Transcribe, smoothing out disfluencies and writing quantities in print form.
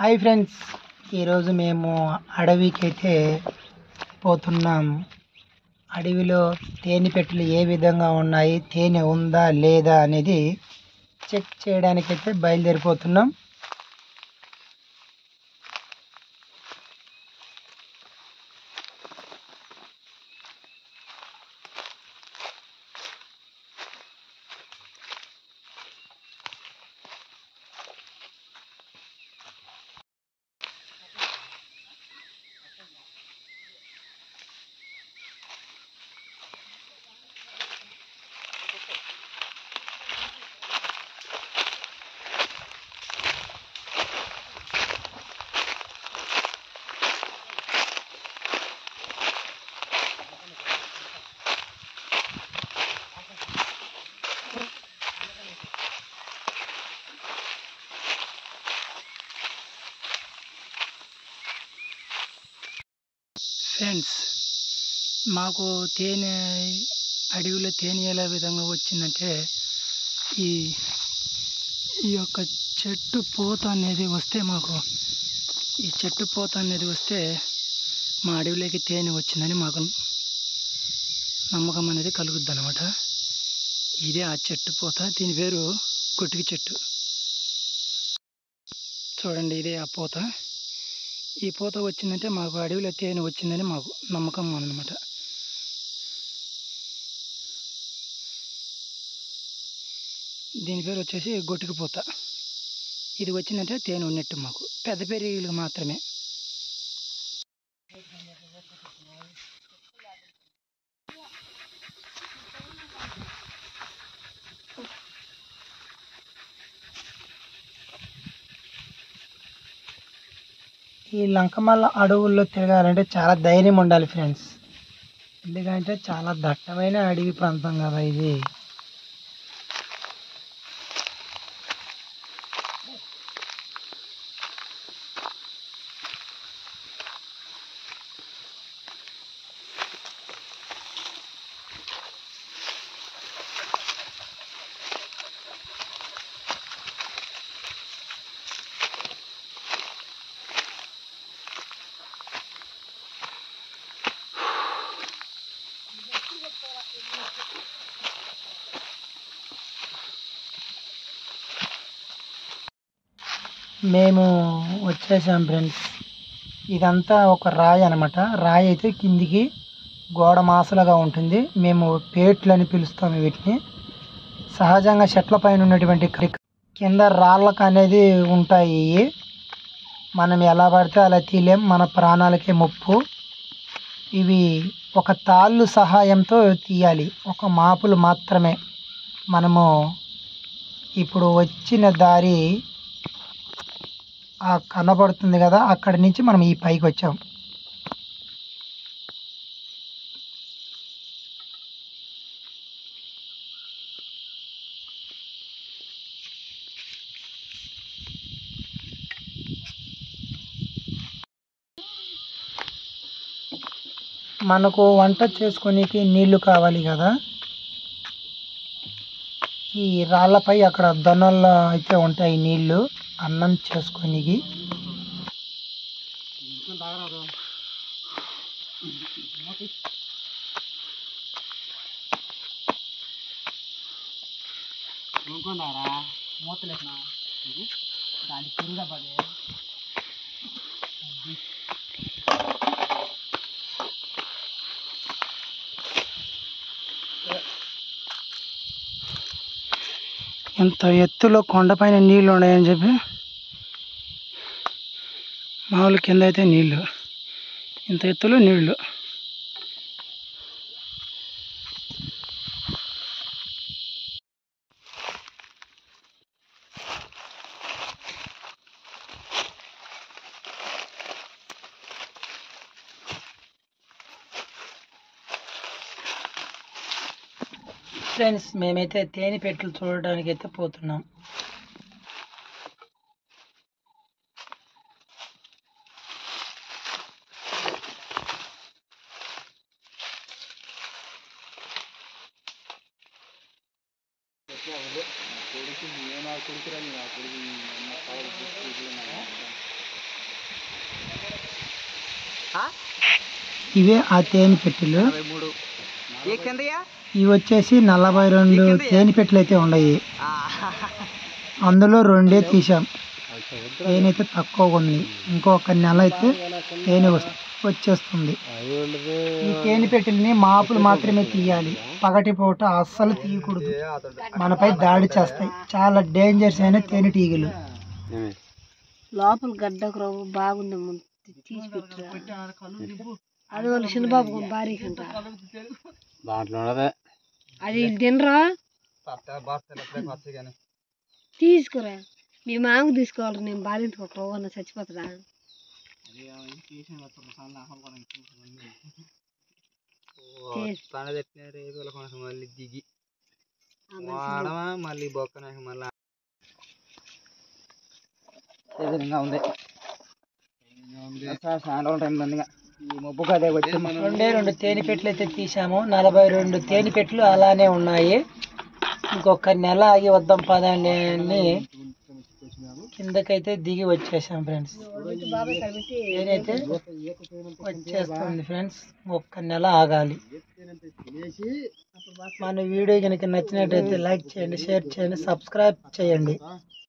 Hi friends, ఈరోజు మేము అడవికైతే పోతున్నాం. అడవిలో తేనె పెట్టెలు ఏ విధంగా ఉన్నాయి, తేనె ఉందా లేదా అనేది చెక్ చేయడానికైతే బయలుదేరిపోతున్నాం. ఫ్రెండ్స్, మాకు తేనె అడవిలో తేనె ఎలా విధంగా వచ్చిందంటే ఈ ఈ యొక్క చెట్టు పూత అనేది వస్తే మా అడవిలోకి తేనె వచ్చిందని మాకు నమ్మకం అనేది కలుగుద్ది అనమాట. ఇదే ఆ చెట్టు పూత. దీని పేరు గొట్టికి చెట్టు. చూడండి, ఇదే ఆ పూత. ఈ పూత వచ్చిందంటే మాకు అడవిలో తేనె వచ్చిందని మాకు నమ్మకం అన్నమాట. దీని పేరు వచ్చేసి గొట్టికి పూత. ఇది వచ్చిందంటే తేనె ఉన్నట్టు మాకు. పెద్ద పెరుగులు మాత్రమే. ఈ లంకమల్ల అడవుల్లో తిరగాలంటే చాలా ధైర్యం ఉండాలి ఫ్రెండ్స్. ఎందుకంటే చాలా దట్టమైన అడవి ప్రాంతం కదా ఇది. మేము వచ్చేసాం ఫ్రెండ్స్. ఇదంతా ఒక రాయి అనమాట. రాయి అయితే కిందికి గోడ మాసలుగా ఉంటుంది. మేము పేట్లు అని పిలుస్తాము వీటిని. సహజంగా చెట్ల పైన ఉన్నటువంటి కింద రాళ్ళకు అనేది ఉంటాయి. మనం ఎలా పడితే అలా తీయలేం, మన ప్రాణాలకే ముప్పు. ఇవి ఒక తాళ్ళు సహాయంతో తీయాలి, ఒక మాపులు మాత్రమే. మనము ఇప్పుడు వచ్చిన దారి ఆ కనబడుతుంది కదా, అక్కడి నుంచి మనం ఈ పైకి వచ్చాం. మనకు వంట చేసుకోనికి నీళ్లు కావాలి కదా. ఈ రాళ్ళపై అక్కడ దొన్నల్లో అయితే ఉంటాయి నీళ్లు, అన్నం చేసుకోనికి. ఎంత ఎత్తులో కొండపైన నీళ్లు ఉన్నాయని చెప్పి మామూలు కింద అయితే నీళ్లు, ఇంత ఎత్తులో నీళ్లు. ఫ్రెండ్స్, మేమైతే తేనె పెట్టెలు చూడడానికి అయితే పోతున్నాం. ఇవే ఆ తేనె పెట్టెలు. ఇవి వచ్చేసి 42 తేనె పెట్టెలు అయితే ఉన్నాయి. అందులో 2 తీసాం. తేనె అయితే తక్కువ ఉంది. ఇంకొక నెల అయితే తేనె వచ్చేస్తుంది. ఈ తేనె పెట్టెల్ని మాపులు మాత్రమే తీయాలి. పగటిపూట అస్సలు తీయకూడదు, మనపై దాడి చేస్తాయి. చాలా డేంజర్స్ అయిన తేనెటీగలు. లోపల గడ్డ బాగుంది, తీసి పెట్టరా. అది వాళ్ళు చిన్నబాబు భారీ అది తినరా, తీసుకురా. మీ మామకు తీసుకోవాలి, నేను బాధించుకోక చచ్చిపోతుందా. దిగి మళ్ళీ బొక్క మళ్ళీ ఉంది. రెండే 2 తేనె పెట్టెలు అయితే తీసాము. 42 తేనె పెట్టెలు అలానే ఉన్నాయి. ఇంకొక నెల ఆగి వద్దాం పదండి అని కిందకైతే దిగి వచ్చేసాం ఫ్రెండ్స్. నేనైతే వచ్చేస్తుంది ఫ్రెండ్స్, ఒక్క నెల ఆగాలి. మన వీడియో కనుక నచ్చినట్టయితే లైక్ చేయండి, షేర్ చేయండి, సబ్స్క్రైబ్ చేయండి.